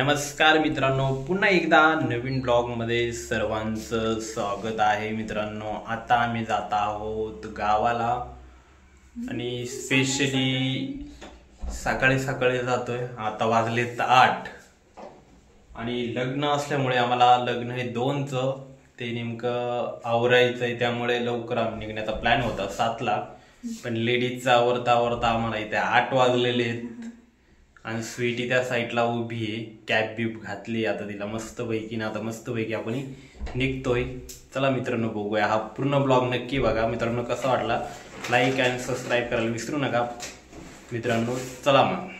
नमस्कार मित्रांनो, पुन्हा एकदा नवीन ब्लॉग मध्ये सर्वांचं स्वागत आहे। मित्रांनो, आता आम्ही जात आहोत गावाला आणि स्पेशली सकाळी सकाळी जातोय। आता वाजलेत 8 आणि लग्न असल्यामुळे आम्हाला लग्न हे 2चं ते नेमकं आवरायचंय, त्यामुळे लवकर आम्ही निघण्याचा प्लॅन होता 7ला, पण लेडीजचा आवरता आम्हाला इथे 8 वाजलेले आहेत। आणि स्वीटी त्या साईडला उभी आहे, कॅप बीप घातली आता तिला मस्तपैकी ना। आता मस्तपैकी आपण निघतोय। चला मित्रांनो, बघूया हा पूर्ण ब्लॉग नक्की बघा। मित्रांनो, कसा वाटला लाईक आणि सबस्क्राईब करायला विसरू नका मित्रांनो। चला मग।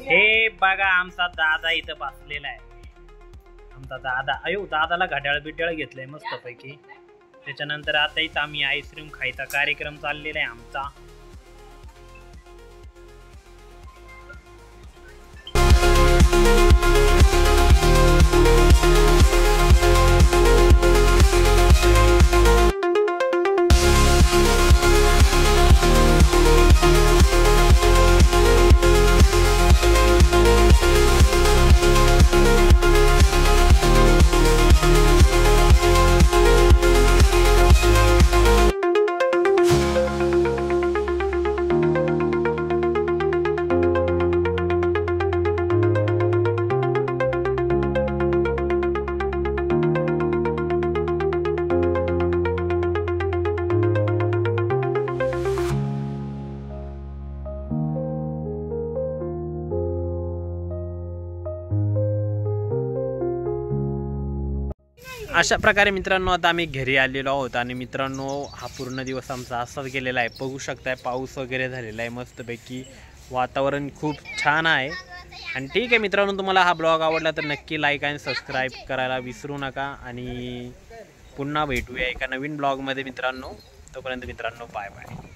हे बघा, आमचा दादा इथं बसलेला आहे। आमचा दादा, अयो दादाला घड्याळ बिड्याळ घेतलंय मस्त पैकी। त्याच्यानंतर आता इथं आम्ही आईस्क्रीम खायचा कार्यक्रम चाललेला आहे आमचा। अशा प्रकारे मित्रांनो आता आम्ही घरी आलेलो आहोत आणि मित्रांनो हा पूर्ण दिवस आमचा असाच गेलेला आहे। बघू शकताय पाऊस वगैरे झालेला आहे, मस्तपैकी वातावरण खूप छान आहे। आणि ठीक आहे मित्रांनो, तुम्हाला हा ब्लॉग आवडला तर नक्की लाईक आणि सबस्क्राईब करायला विसरू नका। आणि पुन्हा भेटूया एका नवीन ब्लॉगमध्ये मित्रांनो। तोपर्यंत मित्रांनो, बाय बाय।